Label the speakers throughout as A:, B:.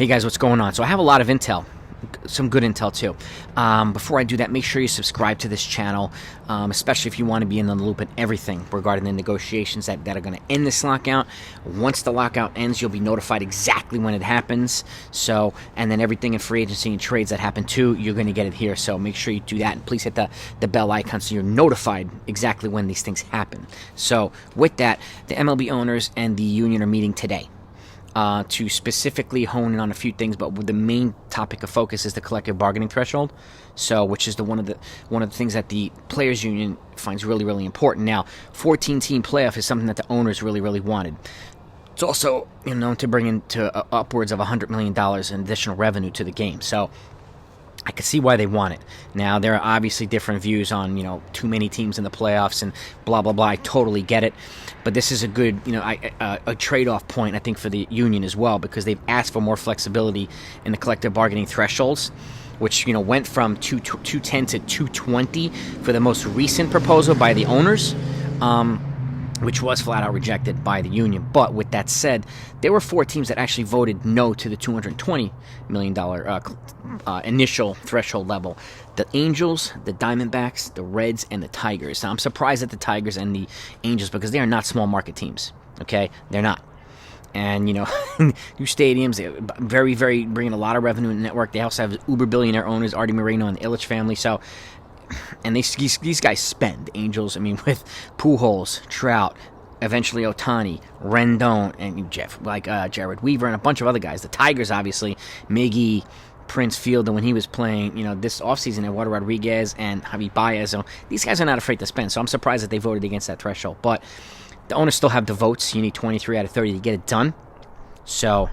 A: Hey guys, what's going on? So I have a lot of intel, some good intel too. Before I do that, make sure you subscribe to this channel, especially if you want to be in the loop and everything regarding the negotiations that are going to end this lockout. Once the lockout ends, you'll be notified exactly when it happens. So, and then everything in free agency and trades that happen too, you're going to get it here. So make sure you do that, and please hit the bell icon so you're notified exactly when these things happen. So with that, the MLB owners and the union are meeting today. To specifically hone in on a few things, but the main topic of focus is the collective bargaining threshold. So, which is one of the things that the players' union finds really, really important. Now, 14-team playoff is something that the owners really, really wanted. It's also known to bring into upwards of $100 million in additional revenue to the game. So, I can see why they want it. Now, there are obviously different views on, too many teams in the playoffs and blah, blah, blah. I totally get it. But this is a good, a trade-off point, I think, for the union as well, because they've asked for more flexibility in the collective bargaining thresholds, which, went from 210 to 220 for the most recent proposal by the owners, which was flat out rejected by the union. But with that said, there were 4 teams that actually voted no to the $220 million initial threshold level. The Angels, the Diamondbacks, the Reds, and the Tigers. Now, I'm surprised at the Tigers and the Angels because they are not small market teams, okay? They're not. And, new stadiums, very, very bringing a lot of revenue in the network. They also have uber billionaire owners, Artie Moreno and the Illich family, so... And these guys spend. Angels, with Pujols, Trout, eventually Ohtani, Rendon, and Jared Weaver, and a bunch of other guys. The Tigers, obviously, Miggy, Prince Fielder when he was playing, this offseason, Eduardo Rodriguez and Javi Baez. So these guys are not afraid to spend, so I'm surprised that they voted against that threshold. But the owners still have the votes. You need 23 out of 30 to get it done. So,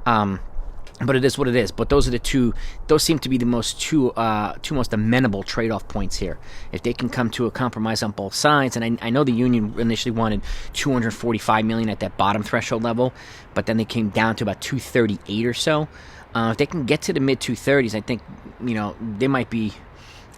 A: but it is what it is. But those are the two. Those seem to be the two most amenable trade-off points here. If they can come to a compromise on both sides, and I know the union initially wanted $245 million at that bottom threshold level, but then they came down to about 238 or so. If they can get to the mid 230s, I think they might be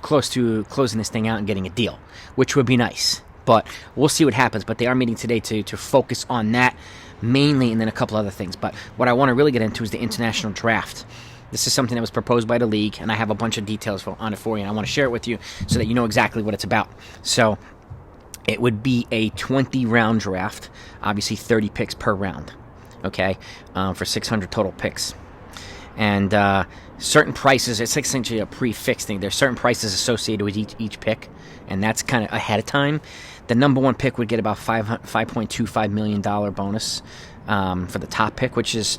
A: close to closing this thing out and getting a deal, which would be nice. But we'll see what happens. But they are meeting today to focus on that mainly, and then a couple other things. But what I want to really get into is the international draft. This is something that was proposed by the league, and I have a bunch of details on it for you, and I want to share it with you so that you know exactly what it's about. So it would be a 20-round draft, obviously 30 picks per round, okay, for 600 total picks. And certain prices, it's essentially a prefixed thing. There's certain prices associated with each pick, and that's kind of ahead of time. The number one pick would get about $5.25 million bonus for the top pick, which is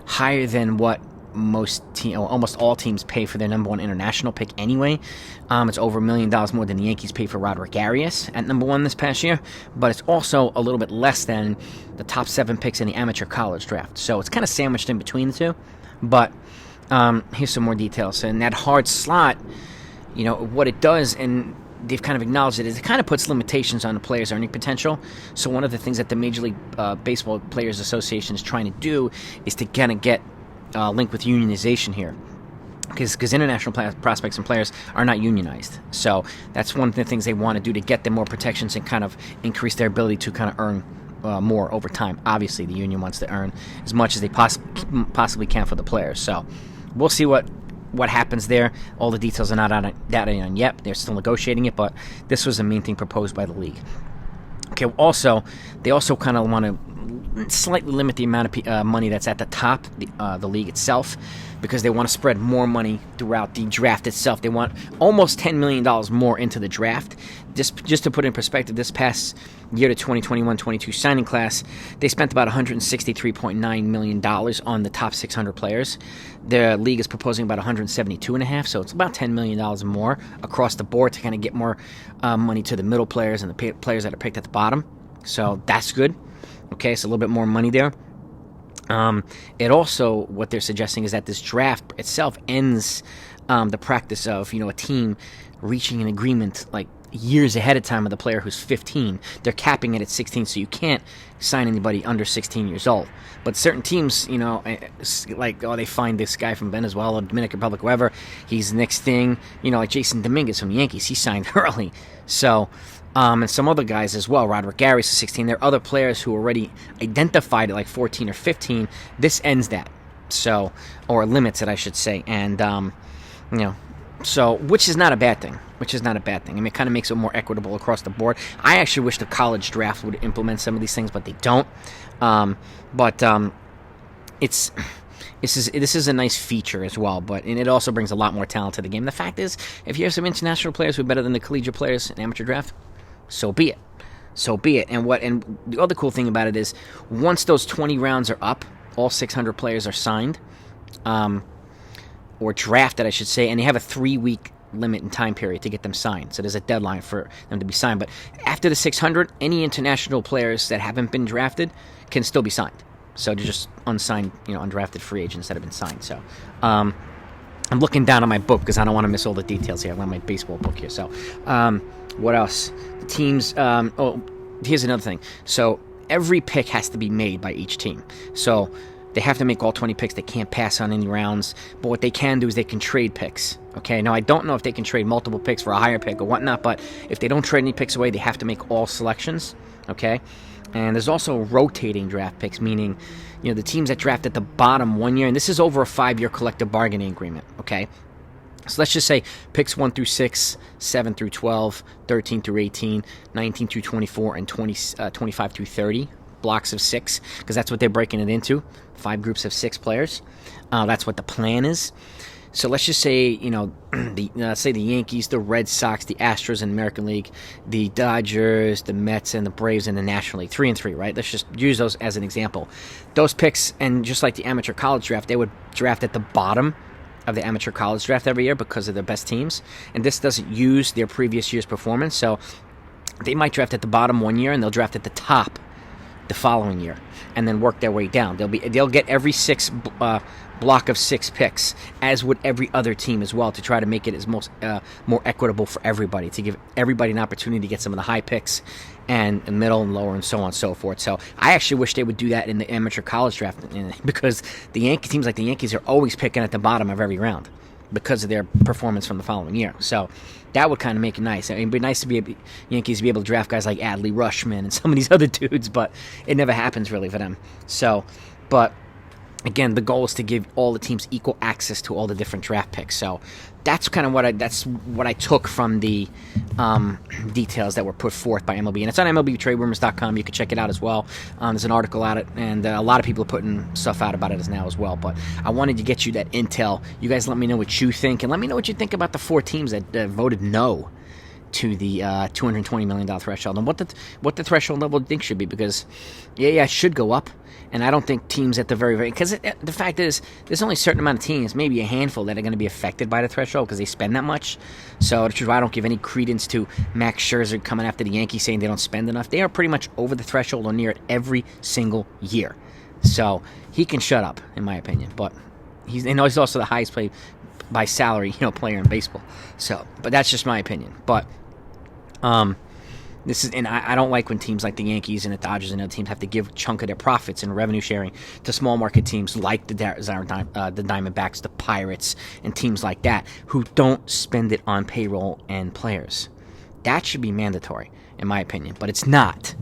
A: higher than what almost all teams pay for their number one international pick anyway. It's over $1 million more than the Yankees paid for Roderick Arias at number one this past year, but it's also a little bit less than the top 7 picks in the amateur college draft. So it's kind of sandwiched in between the two. But here's some more details. And that hard slot, what it does, and they've kind of acknowledged it, is it kind of puts limitations on the player's earning potential. So one of the things that the Major League Baseball Players Association is trying to do is to kind of get linked with unionization here. Because international prospects and players are not unionized. So that's one of the things they want to do to get them more protections and kind of increase their ability to kind of earn more over time. Obviously, the union wants to earn as much as they possibly can for the players. So we'll see what happens there. All the details are not on yet. They're still negotiating it, but this was the main thing proposed by the league. Okay. Also, they also kind of want to slightly limit the amount of money that's at the top, the league itself, because they want to spread more money throughout the draft itself. They want almost $10 million more into the draft. Just to put in perspective, this past year, the 2021-22 signing class, they spent about $163.9 million on the top 600 players. The league is proposing about $172.5, so it's about $10 million more across the board to kind of get more money to the middle players and the players that are picked at the bottom. So that's good. Okay, so a little bit more money there. It also, what they're suggesting is that this draft itself ends the practice of, a team reaching an agreement like years ahead of time with the player who's 15. They're capping it at 16, so you can't sign anybody under 16 years old. But certain teams, they find this guy from Venezuela, Dominican Republic, whoever, he's the next thing, like Jason Dominguez from the Yankees, he signed early. So, and some other guys as well. Roderick Arias is 16. There are other players who are already identified at like 14 or 15. This ends that. So, or limits it, I should say. And, you know, so, which is not a bad thing. Which is not a bad thing. I mean, it kind of makes it more equitable across the board. I actually wish the college draft would implement some of these things, but they don't. This is a nice feature as well, and it also brings a lot more talent to the game. The fact is, if you have some international players who are better than the collegiate players in amateur draft, so be it. So be it. And the other cool thing about it is, once those 20 rounds are up, all 600 players are signed, or drafted, I should say, and they have a 3-week limit and time period to get them signed. So there's a deadline for them to be signed. But after the 600, any international players that haven't been drafted can still be signed. So they're just unsigned, undrafted free agents that have been signed. So I'm looking down on my book because I don't want to miss all the details here. I have my baseball book here. So what else? The teams. Here's another thing. So every pick has to be made by each team. So they have to make all 20 picks. They can't pass on any rounds. But what they can do is they can trade picks. Okay, now I don't know if they can trade multiple picks for a higher pick or whatnot, but if they don't trade any picks away, they have to make all selections. Okay, and there's also rotating draft picks, meaning, the teams that draft at the bottom 1 year, and this is over a 5-year collective bargaining agreement. Okay, so let's just say picks 1 through 6, 7 through 12, 13 through 18, 19 through 24, and 25 through 30. Blocks of 6, because that's what they're breaking it into. 5 groups of 6 players. That's what the plan is. So let's just say, let's say the Yankees, the Red Sox, the Astros in the American League, the Dodgers, the Mets, and the Braves in the National League. 3-3, right? Let's just use those as an example. Those picks, and just like the amateur college draft, they would draft at the bottom of the amateur college draft every year because of their best teams. And this doesn't use their previous year's performance. So they might draft at the bottom 1 year, and they'll draft at the top the following year, and then work their way down. They'll get every block of 6 picks, as would every other team as well, to try to make it as more equitable for everybody, to give everybody an opportunity to get some of the high picks and middle and lower and so on and so forth. So I actually wish they would do that in the amateur college draft, because teams like the Yankees are always picking at the bottom of every round because of their performance from the following year. So that would kind of make it nice. It'd be nice to be Yankees to be able to draft guys like Adley Rutschman and some of these other dudes, but it never happens really for them. So, but again, the goal is to give all the teams equal access to all the different draft picks. So that's kind of what I took from the details that were put forth by MLB, and it's on MLBTradeRumors.com. You can check it out as well. There's an article on it, and a lot of people are putting stuff out about it now as well. But I wanted to get you that intel. You guys let me know what you think, and let me know what you think about the 4 teams that voted no to the $220 million threshold, and what the threshold level you think should be, because it should go up. And I don't think teams at the very because the fact is, there's only a certain amount of teams, maybe a handful, that are going to be affected by the threshold because they spend that much. So which is why I don't give any credence to Max Scherzer coming after the Yankees saying they don't spend enough. They are pretty much over the threshold or near it every single year. So he can shut up, in my opinion. But he's also the highest paid by salary, player in baseball. So, but that's just my opinion. But I don't like when teams like the Yankees and the Dodgers and other teams have to give a chunk of their profits and revenue sharing to small market teams like the Diamondbacks, the Pirates, and teams like that who don't spend it on payroll and players. That should be mandatory, in my opinion, but it's not.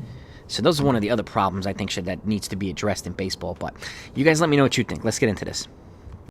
A: So those are one of the other problems I think that needs to be addressed in baseball. But you guys let me know what you think. Let's get into this.